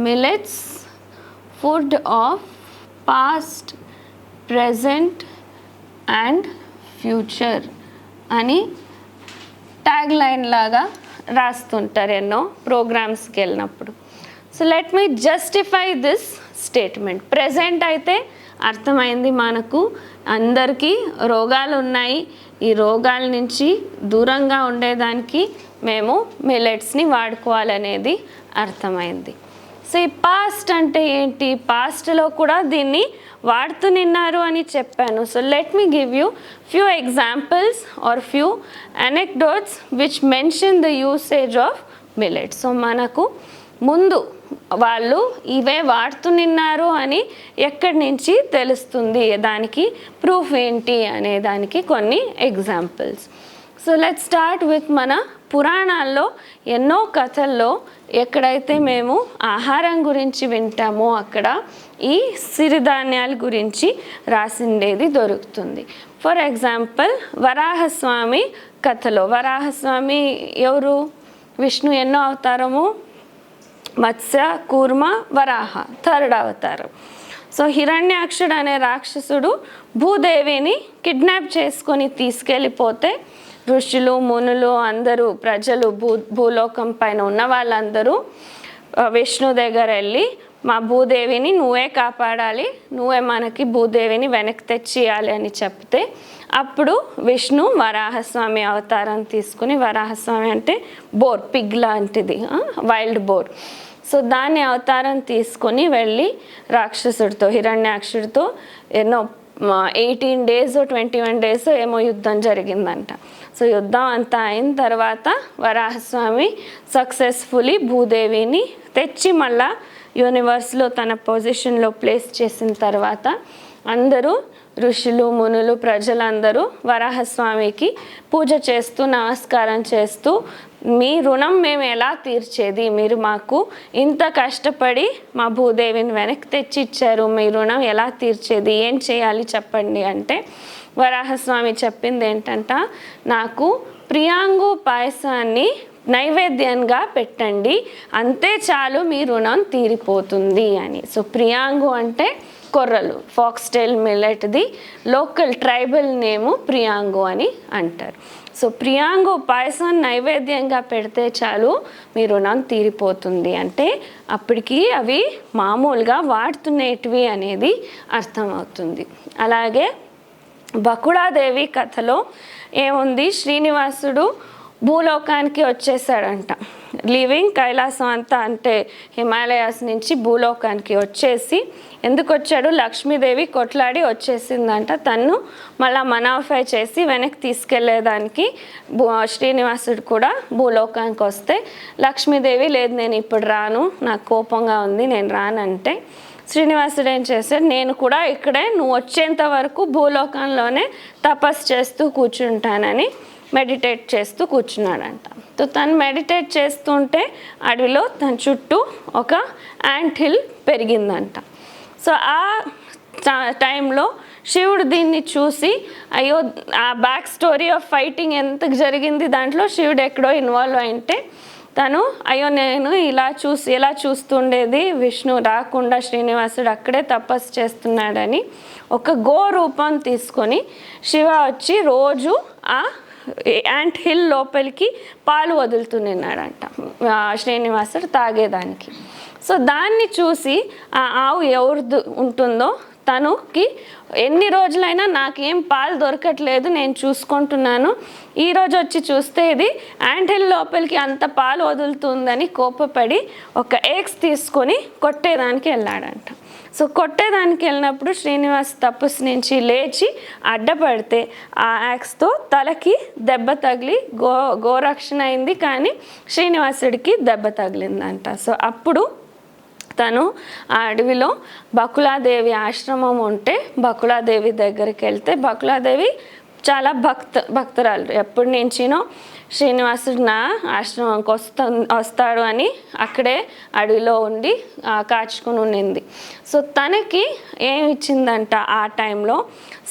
Millets food of past, present and future అని tag line లాగా రాస్తుంటారు ఎన్నో ప్రోగ్రామ్స్కి వెళ్ళినప్పుడు. So let me justify this statement. Present అయితే అర్థమైంది, మనకు అందరికీ రోగాలు ఉన్నాయి, ఈ రోగాల నుంచి దూరంగా ఉండేదానికి మేము మిల్లెట్స్ని వాడుకోవాలనేది అర్థమైంది. సో ఈ పాస్ట్ అంటే ఏంటి, పాస్ట్లో కూడా దీన్ని వాడుతున్నారు అని చెప్పాను. So let me give you few examples or few anecdotes which mention the usage of millets. So మనకు ముందు వాళ్ళు ఇవే వాడుతున్నారు అని ఎక్కడి నుంచి తెలుస్తుంది, దానికి ప్రూఫ్ ఏంటి అనే దానికి కొన్ని examples. So let's start with మన పురాణాల్లో ఎన్నో కథల్లో ఎక్కడైతే మేము ఆహారం గురించి వింటామో అక్కడ ఈ సిరిధాన్యాల గురించి రాసిండేది దొరుకుతుంది. ఫర్ ఎగ్జాంపుల్ వరాహస్వామి కథలో, వరాహస్వామి ఎవరు, విష్ణు ఎన్నో అవతారము, మత్స్య, కూర్మ, వరాహ, థర్డ్ అవతారం. సో హిరణ్యాక్షుడు అనే రాక్షసుడు భూదేవిని కిడ్నాప్ చేసుకొని తీసుకెళ్ళిపోతే ఋషులు, మునులు, అందరూ ప్రజలు, భూలోకం పైన ఉన్న వాళ్ళందరూ విష్ణు దగ్గర వెళ్ళి మా భూదేవిని నువ్వే కాపాడాలి, నువ్వే మనకి భూదేవిని వెనక్కి తెచ్చియాలి అని చెప్తే అప్పుడు విష్ణు వరాహస్వామి అవతారం తీసుకుని, వరాహస్వామి అంటే బోర్, పిగ్ లాంటిది, వైల్డ్ బోర్. సో దాన్ని అవతారం తీసుకొని వెళ్ళి రాక్షసుడితో, హిరణ్యాక్షుడితో ఎన్నో 18 days 21 days ఏమో యుద్ధం జరిగిందంట. సో యుద్ధం అంతా అయిన తర్వాత వరాహస్వామి సక్సెస్ఫుల్లీ భూదేవిని తెచ్చి మళ్ళా యూనివర్స్లో తన పొజిషన్లో ప్లేస్ చేసిన తర్వాత అందరూ ఋషులు, మునులు, ప్రజలందరూ వరాహస్వామికి పూజ చేస్తూ నమస్కారం చేస్తూ, మీ రుణం మేము ఎలా తీర్చేది, మీరు మాకు ఇంత కష్టపడి మా భూదేవిని వెనక్కి తెచ్చి ఇచ్చారు, మీ రుణం ఎలా తీర్చేది, ఏం చేయాలి చెప్పండి అంటే వరాహస్వామి చెప్పింది ఏంటంట, నాకు ప్రియాంగు పాయసాన్ని నైవేద్యంగా పెట్టండి, అంతే చాలు మీ రుణం తీరిపోతుంది అని. సో ప్రియాంగు అంటే కొర్రలు, ఫాక్స్టైల్ మిల్లెట్ది లోకల్ ట్రైబల్ నేము ప్రియాంగు అని అంటారు. సో ప్రియాంగు పాయసం నైవేద్యంగా పెడితే చాలు మీ రుణం తీరిపోతుంది అంటే అప్పటికి అవి మామూలుగా వాడుతునేటివి అనేది అర్థమవుతుంది. అలాగే బకుళాదేవి కథలో ఏముంది, శ్రీనివాసుడు భూలోకానికి వచ్చేసాడంట, లివింగ్ కైలాసం అంతా అంటే హిమాలయాస్ నుంచి భూలోకానికి వచ్చేసి, ఎందుకు వచ్చాడు, లక్ష్మీదేవి కొట్లాడి వచ్చేసిందంట, తను మళ్ళీ మనాఫై చేసి వెనక్కి తీసుకెళ్లేదానికి శ్రీనివాసుడు కూడా భూలోకానికి వస్తే లక్ష్మీదేవి లేదు నేను ఇప్పుడు రాను, నాకు కోపంగా ఉంది నేను రానంటే శ్రీనివాసుడు ఏం చేశాడు, నేను కూడా ఇక్కడే నువ్వు వచ్చేంత వరకు భూలోకంలోనే తపస్సు చేస్తూ కూర్చుంటానని మెడిటేట్ చేస్తూ కూర్చున్నాడంట. సో తను మెడిటేట్ చేస్తుంటే అడవిలో తన చుట్టూ ఒక యాంట్ హిల్ పెరిగిందంట. సో ఆ టైంలో శివుడు దీన్ని చూసి, అయ్యో ఆ బ్యాక్ స్టోరీ ఆఫ్ ఫైటింగ్ ఎంత జరిగింది దాంట్లో శివుడు ఎక్కడో ఇన్వాల్వ్ అయింటే తను అయ్యో నేను ఎలా చూస్తుండేది, విష్ణు రాకుండా శ్రీనివాసుడు అక్కడే తపస్సు చేస్తున్నాడని ఒక గో రూపం తీసుకొని శివ వచ్చి రోజు ఆ యాంట్ హిల్ లోపలికి పాలు వదులుతున్నాడంట శ్రీనివాసుడు తాగేదానికి. సో దాన్ని చూసి ఆ ఆవు ఎవరిది ఉంటుందో తనకి ఎన్ని రోజులైనా నాకేం పాలు దొరకట్లేదు, నేను చూసుకుంటున్నాను, ఈరోజు వచ్చి చూస్తే ఇది యాంట్ హిల్ లోపలికి అంత పాలు వదులుతుందని కోపపడి ఒక ఎగ్స్ తీసుకొని కొట్టేదానికి వెళ్ళాడంట. సో కొట్టేదానికి వెళ్ళినప్పుడు శ్రీనివాస్ తపస్సు నుంచి లేచి అడ్డపడితే ఆ యాక్స్తో తలకి దెబ్బ తగిలి గోరక్షణ అయింది, కానీ శ్రీనివాసుడికి దెబ్బ తగిలిందంట. సో అప్పుడు తను ఆ అడవిలో బకుళాదేవి ఆశ్రమం ఉంటే బకుళాదేవి దగ్గరికి వెళ్తే బకుళాదేవి చాలా భక్తురాలు, ఎప్పటి నుంచినో శ్రీనివాసుడు నా ఆశ్రమంకి వస్తాడు అని అక్కడే అడవిలో ఉండి కాచుకుని ఉండింది. సో తనకి ఏమి ఇచ్చిందంట ఆ టైంలో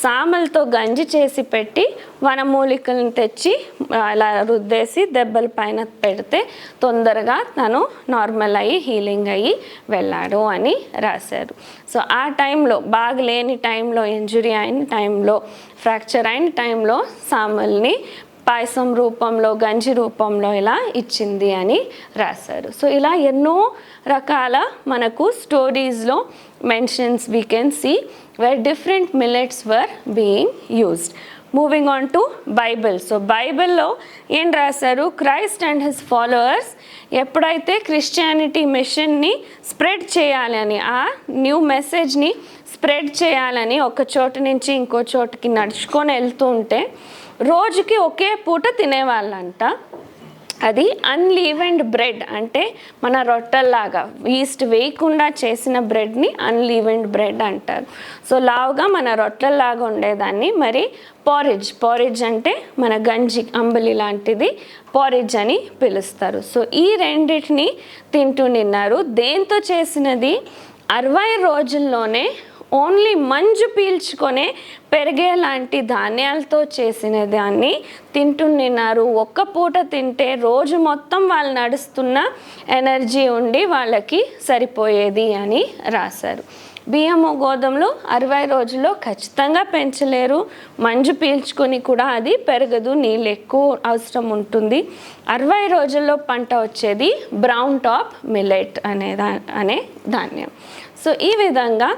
సామలతో గంజి చేసి పెట్టి వనమూలికలను తెచ్చి అలా రుద్దేసి దెబ్బల పైన పెడితే తొందరగా తను నార్మల్ అయ్యి హీలింగ్ అయ్యి వెళ్ళాడు అని రాశారు. సో ఆ టైంలో బాగలేని టైంలో, ఇంజురీ అయిన టైంలో, ఫ్రాక్చర్ అయిన టైంలో సామల్ని పాయసం రూపంలో, గంజి రూపంలో ఇలా ఇచ్చింది అని రాశారు. సో ఇలా ఎన్నో రకాల మనకు స్టోరీస్లో mentions we can see where different millets were being used. Moving on to Bible. So బైబిల్లో ఏం రాశారు? క్రైస్ట్ అండ్ హిస్ ఫాలోవర్స్ ఎప్పుడైతే క్రిస్టియానిటీ మిషన్ని స్ప్రెడ్ చేయాలని, ఆ న్యూ మెసేజ్ని స్ప్రెడ్ చేయాలని ఒక చోటు నుంచి ఇంకో చోటుకి నడుచుకొని వెళ్తూ ఉంటే రోజుకి ఒకే పూట తినేవాళ్ళంట. అది అన్లీవెండ్ బ్రెడ్, అంటే మన రొట్టెల్లాగా ఈస్ట్ వేయకుండా చేసిన బ్రెడ్ని అన్లీవెండ్ బ్రెడ్ అంటారు. సో లావుగా మన రొట్టెల్లాగా ఉండేదాన్ని మరి పారిజ్ అంటే మన గంజి, అంబలి లాంటిది పారిజ్ అని పిలుస్తారు. సో ఈ రెండింటిని తింటూ నిన్నారు. దేంతో చేసినది? 60 రోజుల్లోనే ఓన్లీ మంజు పీల్చుకొనే పెరిగేలాంటి ధాన్యాలతో చేసిన దాన్ని తింటున్నారు. ఒక్క పూట తింటే రోజు మొత్తం వాళ్ళు నడుస్తున్న ఎనర్జీ ఉండి వాళ్ళకి సరిపోయేది అని రాశారు. బియ్యము, గోధుమలు 60 రోజుల్లో ఖచ్చితంగా పెంచలేరు. మంజు పీల్చుకొని కూడా అది పెరగదు, నీళ్ళు ఎక్కువ అవసరం ఉంటుంది. 60 రోజుల్లో పంట వచ్చేది బ్రౌన్ టాప్ మిల్లెట్ అనే ధాన్యం. సో ఈ విధంగా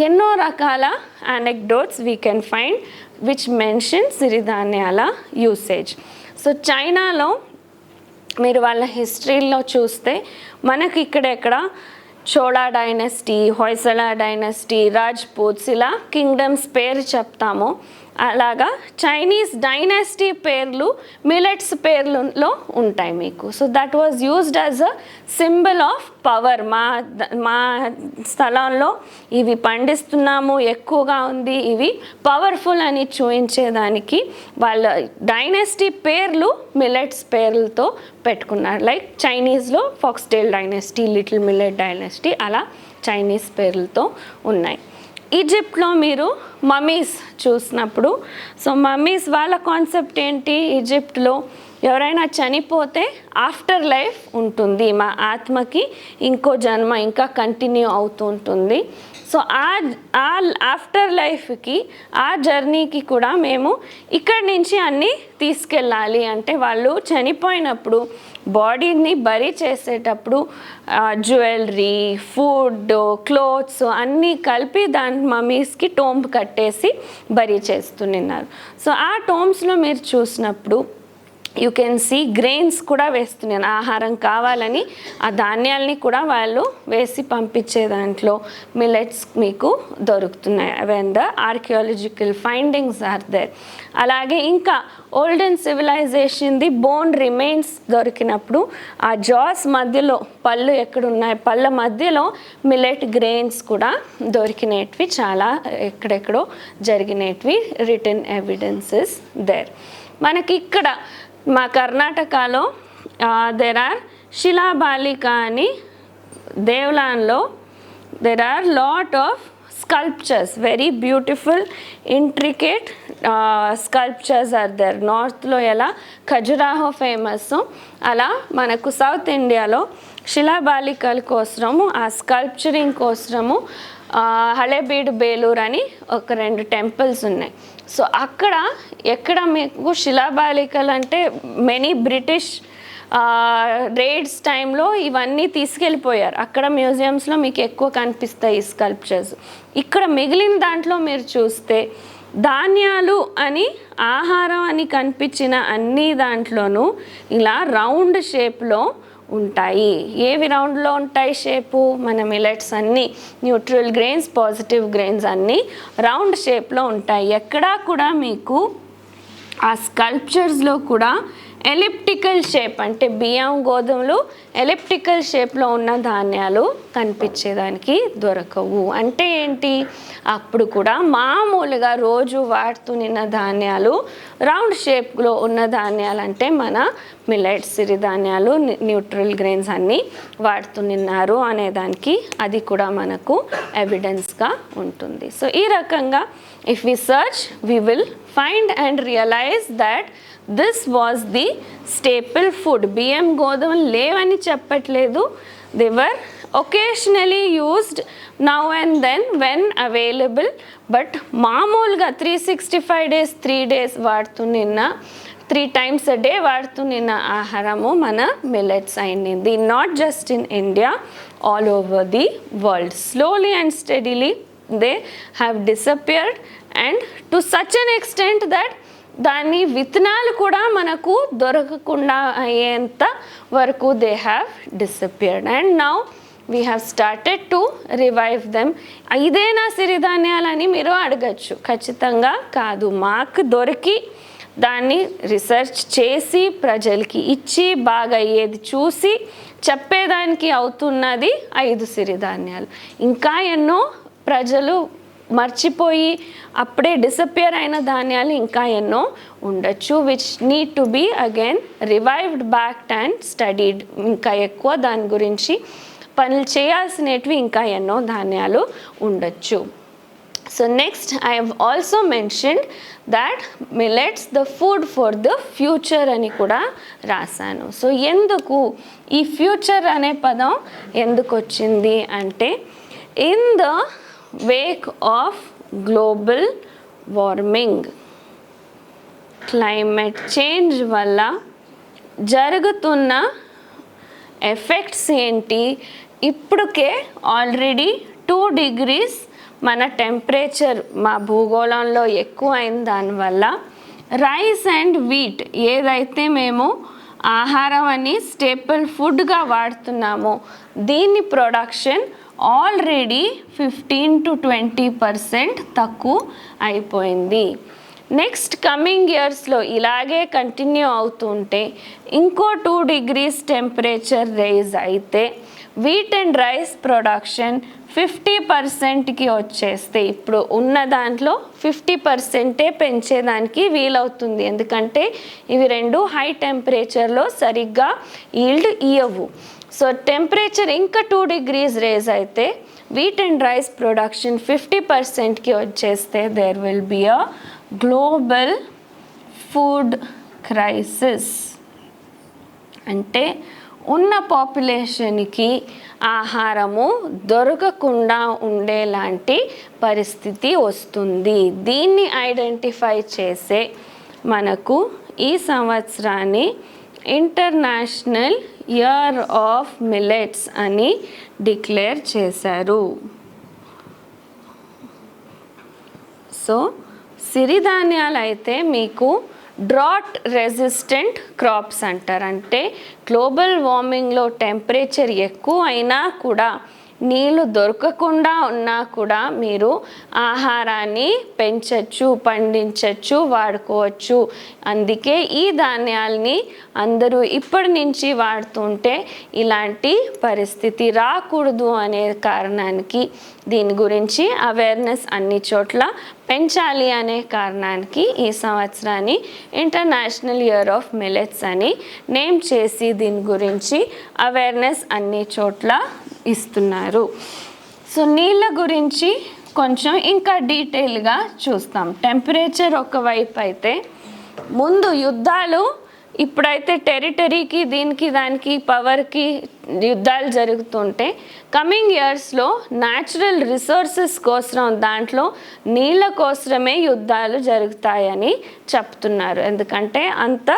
ఎన్నో రకాల anecdotes we can find which mention సిరిధాన్యాల యూసేజ్. సో చైనాలో మీరు వాళ్ళ హిస్టరీలో చూస్తే మనకి ఇక్కడెక్కడ చోళా డైనస్టీ, హొయసలా డైనస్టీ, రాజ్పూత్స్ ఇలా కింగ్డమ్స్ పేరు చెప్తాము. అలాగా చైనీస్ డైనాసిటీ పేర్లు మిల్లెట్స్ పేర్లలో ఉంటాయి మీకు. So that was used as a symbol of power. మా స్థలంలో ఇవి పండిస్తున్నాము, ఎక్కువగా ఉంది, ఇవి పవర్ఫుల్ అని చూపించేదానికి వాళ్ళ డైనాసిటీ పేర్లు మిల్లెట్స్ పేర్లతో పెట్టుకున్నారు. లైక్ చైనీస్లో foxtail dynasty, little millet dynasty, అలా చైనీస్ పేర్లతో ఉన్నాయి. ఈజిప్ట్లో మీరు మమ్మీస్ చూసినప్పుడు, సో మమ్మీస్ వాళ్ళ కాన్సెప్ట్ ఏంటి? ఈజిప్ట్లో ఎవరైనా చనిపోతే ఆఫ్టర్ లైఫ్ ఉంటుంది, మా ఆత్మకి ఇంకో జన్మ ఇంకా కంటిన్యూ అవుతూ ఉంటుంది. సో ఆ ఆఫ్టర్ లైఫ్కి, ఆ జర్నీకి కూడా మేము ఇక్కడి నుంచి అన్నీ తీసుకెళ్ళాలి. అంటే వాళ్ళు చనిపోయినప్పుడు బాడీని బరీ చేసేటప్పుడు జ్యువెలరీ, ఫుడ్, క్లోత్స్ అన్నీ కలిపి దాని మమ్మీస్కి టోంబ్ కట్టేసి బరీ చేస్తున్నారు. సో ఆ టోంబ్స్లో మీరు చూసినప్పుడు యూ కెన్ సీ గ్రెయిన్స్ కూడా వేస్తున్నాను. ఆహారం కావాలని ఆ ధాన్యాల్ని కూడా వాళ్ళు వేసి పంపించే దాంట్లో మిల్లెట్స్ మీకు దొరుకుతున్నాయి. When the archaeological findings are there. అలాగే ఇంకా ఓల్డెన్ సివిలైజేషన్ది బోన్ రిమైన్స్ దొరికినప్పుడు ఆ జాస్ మధ్యలో పళ్ళు ఎక్కడున్నాయి, పళ్ళ మధ్యలో మిల్లెట్ గ్రెయిన్స్ కూడా దొరికినవి, చాలా ఎక్కడెక్కడో జరిగినవి రిటర్న్ ఎవిడెన్సెస్ దేర్. మనకి ఇక్కడ మా కర్ణాటకలో దెర్ ఆర్ శిలాబాలిక అని దేవలాన్లో there are lot of sculptures, very beautiful intricate sculptures are there. నార్త్లో ఎలా ఖజురాహో ఫేమస్, అలా మనకు సౌత్ ఇండియాలో శిలాబాలికల కోసము, ఆ స్కల్ప్చరింగ్ కోసము హళేబీడు, బేలూరు అని ఒక 2 టెంపుల్స్ ఉన్నాయి. సో అక్కడ ఎక్కడ మీకు శిలాబాలికలు అంటే మెనీ బ్రిటిష్ రేడ్స్ టైంలో ఇవన్నీ తీసుకెళ్ళిపోయారు. అక్కడ మ్యూజియంస్లో మీకు ఎక్కువ కనిపిస్తాయి ఈ స్కల్ప్చర్స్. ఇక్కడ మిగిలిన దాంట్లో మీరు చూస్తే ధాన్యాలు అని, ఆహారం అని కనిపించిన అన్ని దాంట్లోనూ ఇలా రౌండ్ షేప్లో ఉంటాయి. ఏవి రౌండ్లో ఉంటాయి షేపు? మన మిల్లెట్స్ అన్నీ న్యూట్రల్ గ్రెయిన్స్, పాజిటివ్ గ్రెయిన్స్ అన్నీ రౌండ్ షేప్లో ఉంటాయి. ఎక్కడా కూడా మీకు ఆ స్కల్ప్చర్స్లో కూడా ఎలిప్టికల్ షేప్ అంటే బియ్యం గోధుమలు ఎలిప్టికల్ షేప్లో ఉన్న ధాన్యాలు కనిపించేదానికి దొరకవు. అంటే ఏంటి, అప్పుడు కూడా మామూలుగా రోజు వాడుతున్న ధాన్యాలు రౌండ్ షేప్లో ఉన్న ధాన్యాలు అంటే మన మిల్లెట్స్ సిరిధాన్యాలు న్యూట్రల్ గ్రెయిన్స్ అన్నీ వాడుతున్నారు అనేదానికి అది కూడా మనకు ఎవిడెన్స్గా ఉంటుంది. సో ఈ రకంగా if we search we will find and realize that this was the staple food. బియ్యం గోధుమలు లేవని చెప్పట్లేదు, they were occasionally used now and then when available. But మామూలుగా 365 days 3 days వాడుతున్న 3 times a day వాడుతున్న ఆహారము మన మిల్లెట్స్ అయింది. Not just in India, all over the world. Slowly and steadily they have disappeared and to such an extent that దాని విత్తనాలు కూడా మనకు దొరకకుండా అయ్యేంత వరకు they have disappeared. And now we have started to revive them. ఇదేనా సిరిధాన్యాలని మీరు అడగచ్చు. ఖచ్చితంగా కాదు. మాకు దొరికి దాన్ని రీసెర్చ్ చేసి ప్రజలకి ఇచ్చి బాగా ఏది చూసి చెప్పేదానికి అవుతున్నది 5 సిరిధాన్యాలు. ఇంకా ఎన్నో ప్రజలు మర్చిపోయి అప్పుడే డిసపియర్ అయిన ధాన్యాలు ఇంకా ఎన్నో ఉండొచ్చు, which need to be again revived back and studied. ఇంకా ఎక్కువ దాని గురించి పనులు చేయాల్సినవి ఇంకా ఎన్నో ధాన్యాలు ఉండొచ్చు. So next I have also mentioned that millets the food for the future అని కూడా రాశాను. సో ఎందుకు ఈ ఫ్యూచర్ అనే పదం ఎందుకు వచ్చింది అంటే, in the wake of global warming, climate change వల్ల జరుగుతున్న ఎఫెక్ట్స్ ఏంటి, ఇప్పటికే ఆల్రెడీ 2 degrees మన టెంపరేచర్ మా భూగోళంలో ఎక్కువ అయిన దానివల్ల రైస్ అండ్ వీట్ ఏదైతే మేము ఆహారం అని స్టేపుల్ ఫుడ్గా వాడుతున్నామో దీని ప్రొడక్షన్ ఆల్రెడీ 15 to 20% తక్కువ అయిపోయింది. నెక్స్ట్ కమింగ్ ఇయర్స్లో ఇలాగే కంటిన్యూ అవుతుంటే ఇంకో 2 degrees టెంపరేచర్ రైజ్ అయితే వీట్ అండ్ రైస్ ప్రొడక్షన్ 50%కి వచ్చేస్తే ఇప్పుడు ఉన్న దాంట్లో 50% పెంచేదానికి వీలవుతుంది. ఎందుకంటే ఇవి రెండు హై టెంపరేచర్లో సరిగ్గా ఈల్డ్ ఇవ్వవు. సో టెంపరేచర్ ఇంకా 2 degrees రేజ్ అయితే వీట్ అండ్ రైస్ ప్రొడక్షన్ 50%కి వచ్చేస్తే there will be a global food crisis. అంటే ఉన్న పాపులేషన్కి ఆహారము దొరకకుండా ఉండేలాంటి పరిస్థితి వస్తుంది. దీన్ని ఐడెంటిఫై చేసే మనకు ఈ సంవత్సరాన్ని ఇంటర్నేషనల్ ఇయర్ ఆఫ్ మిల్లెట్స్ అని డిక్లేర్ చేశారు. సో సిరిధాన్యాలు అయితే మీకు డ్రాట్ రెసిస్టెంట్ క్రాప్స్ అంటారు. అంటే గ్లోబల్ వార్మింగ్లో టెంపరేచర్ ఎక్కువ అయినా కూడా నీళ్ళు దొరకకుండా ఉన్నా కూడా మీరు ఆహారాన్ని పెంచవచ్చు, పండించవచ్చు, వాడుకోవచ్చు. అందుకే ఈ ధాన్యాల్ని అందరూ ఇప్పటి నుంచి వాడుతుంటే ఇలాంటి పరిస్థితి రాకూడదు అనే కారణానికి దీని గురించి అవేర్నెస్ అన్ని చోట్ల పెంచాలి అనే కారణానికి ఈ సంవత్సరాన్ని ఇంటర్నేషనల్ ఇయర్ ఆఫ్ మిల్లెట్స్ అని నేమ్ చేసి దీని గురించి అవేర్నెస్ అన్ని చోట్ల ఇస్తున్నారు. సో నీళ్ళ గురించి కొంచెం ఇంకా డీటెయిల్గా చూస్తాం. టెంపరేచర్ ఒకవైపు అయితే ముందు యుద్ధాలు, ఇప్పుడైతే టెరిటరీకి దీనికి దానికి పవర్కి యుద్ధాలు జరుగుతుంటే కమింగ్ ఇయర్స్లో న్యాచురల్ రిసోర్సెస్ కోసం దాంట్లో నీళ్ళ కోసమే యుద్ధాలు జరుగుతాయని చెప్తున్నారు. ఎందుకంటే అంత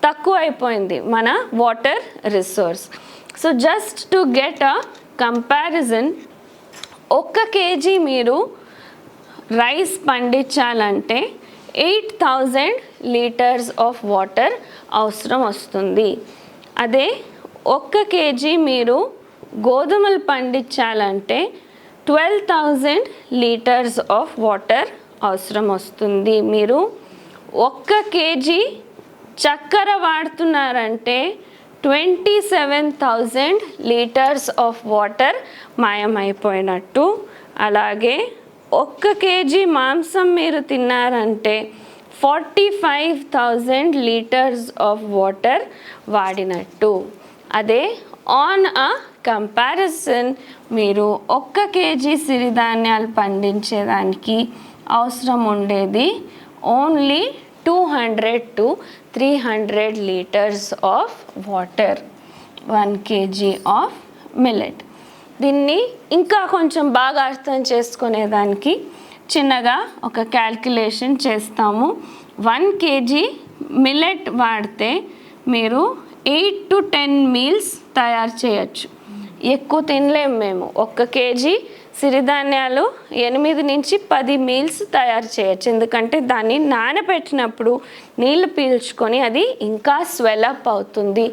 తక్కువ అయిపోయింది మన water resource. So just to get a comparison, 1 kg మీరు రైస్ పండించాలంటే 8,000 liters ఆఫ్ వాటర్ అవసరం వస్తుంది. అదే 1 kg మీరు గోధుమలు పండించాలంటే 12,000 liters ఆఫ్ వాటర్ అవసరం వస్తుంది. మీరు 1 kg చక్కెర వాడుతున్నారంటే 27,000 లీటర్స్ ఆఫ్ వాటర్ మాయమైపోయినట్టు. అలాగే 1 కేజీ మాంసం మీరు తిన్నారంటే 45,000 లీటర్స్ ఆఫ్ వాటర్ వాడినట్టు. అదే ఆన్ అ కంపారిజన్ మీరు 1 కేజీ సిరిధాన్యాలు పండించేదానికి అవసరం ఉండేది only 200 to 300 litres of water 1 kg of millet. దీన్ని ఇంకా కొంచెం బాగా అర్థం చేసుకునేదానికి చిన్నగా ఒక క్యాల్కులేషన్ చేస్తాము. 1 kg మిల్లెట్ వాడితే మీరు 8 to 10 మీల్స్ తయారు చేయొచ్చు. ఎక్కువ తినలేము మేము. 1 కేజీ సిరిధాన్యాలు 8 నుంచి 10 మీల్స్ తయారు చేయొచ్చు. ఎందుకంటే దాన్ని నానబెట్టినప్పుడు నీళ్ళు పీల్చుకొని అది ఇంకా స్వెలప్ అవుతుంది.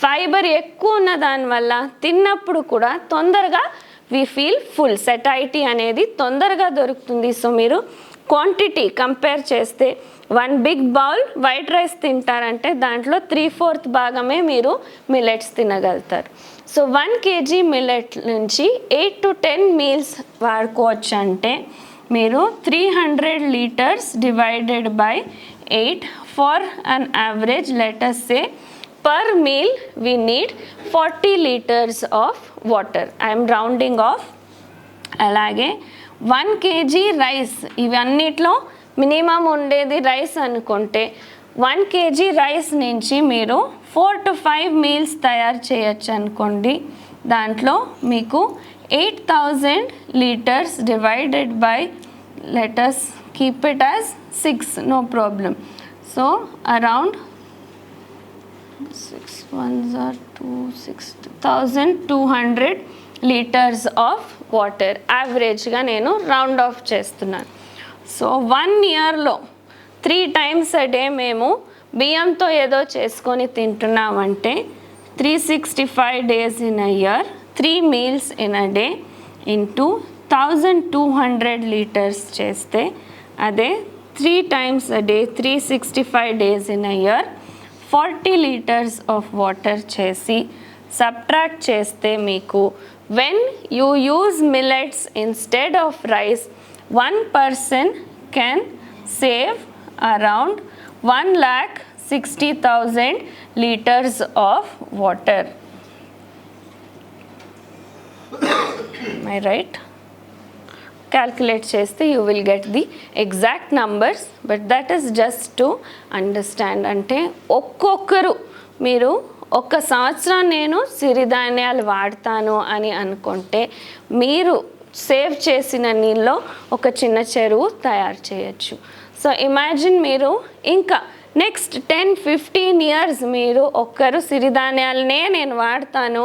ఫైబర్ ఎక్కువ ఉన్న దానివల్ల తిన్నప్పుడు కూడా తొందరగా వి ఫీల్ ఫుల్, సెటైటీ అనేది తొందరగా దొరుకుతుంది. సో మీరు క్వాంటిటీ కంపేర్ చేస్తే 1 బిగ్ బౌల్ వైట్ రైస్ తింటారంటే దాంట్లో 3/4 భాగమే మీరు మిల్లెట్స్ తినగలుగుతారు. సో 1 kg మిల్లెట్ నుంచి 8 to 10 మీల్స్ వాడుకోవచ్చు. అంటే మీరు 300 litres divided by 8 for an average let's say per meal we need 40 liters of water. I am rounding off. అలాగే 1 kg రైస్, ఇవన్నిట్లో మినిమం ఉండేది రైస్ అనుకుంటే 1 kg రైస్ నుంచి మీరు 4 to 5 మీల్స్ తయారు చేయొచ్చు అనుకోండి. దాంట్లో మీకు 8,000 litres divided by let's keep it as 6, no problem. So around 6 1s are 2 6,200 litres of water యావరేజ్గా నేను రౌండ్ ఆఫ్ చేస్తున్నాను. సో 1 ఇయర్లో 3 times a day మేము బియ్యంతో ఏదో చేసుకొని తింటున్నామంటే 365 days in a year, 3 meals in a day into 1,200 litres చేస్తే అదే 3 times a day 365 days in a year 40 litres of water చేసి సబ్ట్రాక్ట్ చేస్తే మీకు when you use millets instead of rice 1 person can save around 1,60,000 liters of water. Am I right? Calculate cheste you will get the exact numbers, but that is just to understand. అంటే ఒక్కొక్కరు మీరు 1 సంవత్సరం నేను సిరిధాన్యాలు వాడతాను అని అనుకుంటే మీరు save చేసిన నీళ్ళలో ఒక చిన్న చెరువు తయారు చేయొచ్చు. సో ఇమాజిన్ మీరు ఇంకా నెక్స్ట్ 10-15 ఇయర్స్ మీరు ఒక్కరు సిరిధాన్యాలనే నేను వాడతాను,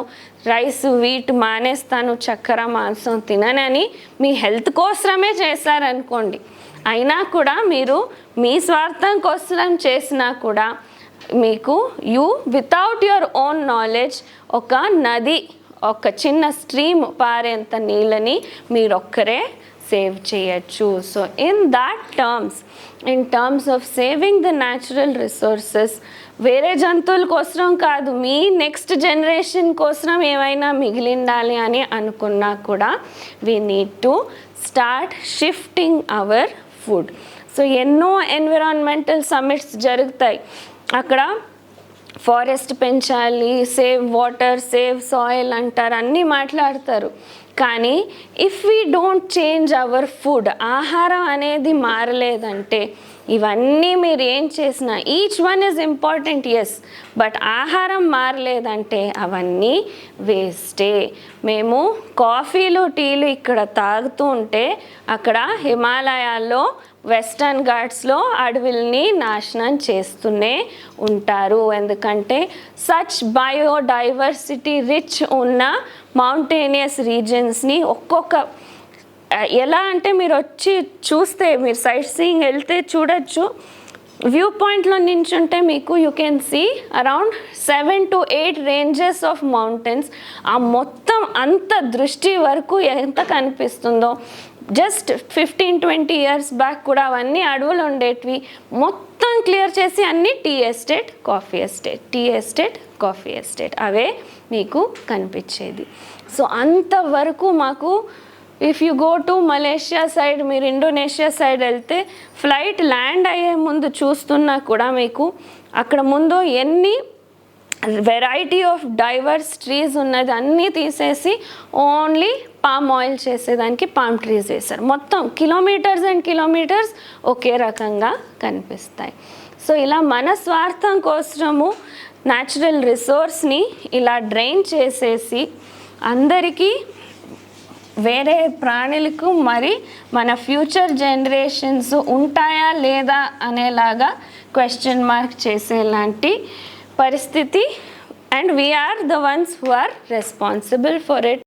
రైస్ వీట్ మానేస్తాను, చక్కెర మాంసం తిననని మీ హెల్త్ కోసమే చేశారనుకోండి. అయినా కూడా మీరు మీ స్వార్థం కోసం చేసినా కూడా మీకు వితౌట్ యువర్ ఓన్ నాలెడ్జ్ ఒక నది, ఒక చిన్న స్ట్రీమ్ పారేంత నీళ్ళని మీరొక్కరే సేవ్ చేయొచ్చు. So in terms of saving the natural resources వేరే జంతువుల కోసం కాదు, మీ నెక్స్ట్ జనరేషన్ కోసం ఏమైనా మిగిలిండాలి అని అనుకున్నా కూడా we need to start shifting our food. So ఎన్నో ఎన్విరాన్మెంటల్ సమ్మిట్స్ జరుగుతాయి. అక్కడ ఫారెస్ట్ పెంచాలి, సేవ్ వాటర్, సేవ్ సాయిల్ అంటారు, అన్నీ మాట్లాడతారు. కానీ if we don't change our food, ఆహారం అనేది మారలేదంటే ఇవన్నీ మీరు ఏం చేసినా each one is important, yes, but ఆహారం మారలేదంటే అవన్నీ వేస్టే. మేము కాఫీలు టీలు ఇక్కడ తాగుతూ ఉంటే అక్కడ హిమాలయాల్లో వెస్టర్న్ ఘాట్స్లో అడవుల్ని నాశనం చేస్తూనే ఉంటారు. ఎందుకంటే సచ్ బయోడైవర్సిటీ రిచ్ ఉన్న మౌంటేనియస్ రీజన్స్ని ఒక్కొక్క ఎలా అంటే మీరు వచ్చి చూస్తే, మీరు సైట్ సీయింగ్ వెళ్తే చూడొచ్చు, వ్యూ పాయింట్లో నించుంటే మీకు you can see around 7 to 8 ranges of mountains. ఆ మొత్తం అంత దృష్టి వరకు ఎంత కనిపిస్తుందో జస్ట్ 15-20 ఇయర్స్ బ్యాక్ కూడా అవన్నీ అడవులు ఉండేటివి, మొత్తం క్లియర్ చేసి అన్నీ tea estate, coffee estate, tea estate, coffee estate అవే మీకు కనిపించేది. సో అంతవరకు మాకు if you go to Malaysia side, మీరు ఇండోనేషియా సైడ్ వెళ్తే ఫ్లైట్ ల్యాండ్ అయ్యే ముందు చూస్తున్నా కూడా మీకు అక్కడ ముందు ఎన్ని వెరైటీ ఆఫ్ డైవర్స్ ట్రీస్ ఉన్నది అన్నీ తీసేసి ఓన్లీ పామ్ ఆయిల్ చేసేదానికి పామ్ ట్రీస్ వేశారు. మొత్తం కిలోమీటర్స్ అండ్ కిలోమీటర్స్ ఒకే రకంగా కనిపిస్తాయి. సో ఇలా మన స్వార్థం కోసము న్యాచురల్ రిసోర్స్ని ఇలా డ్రైన్ చేసేసి అందరికీ వేరే ప్రాణులకు మరి మన ఫ్యూచర్ జనరేషన్స్ ఉంటాయా లేదా అనేలాగా క్వశ్చన్ మార్క్ చేసేలాంటి పరిస్థితి, and we are the ones who are responsible for it.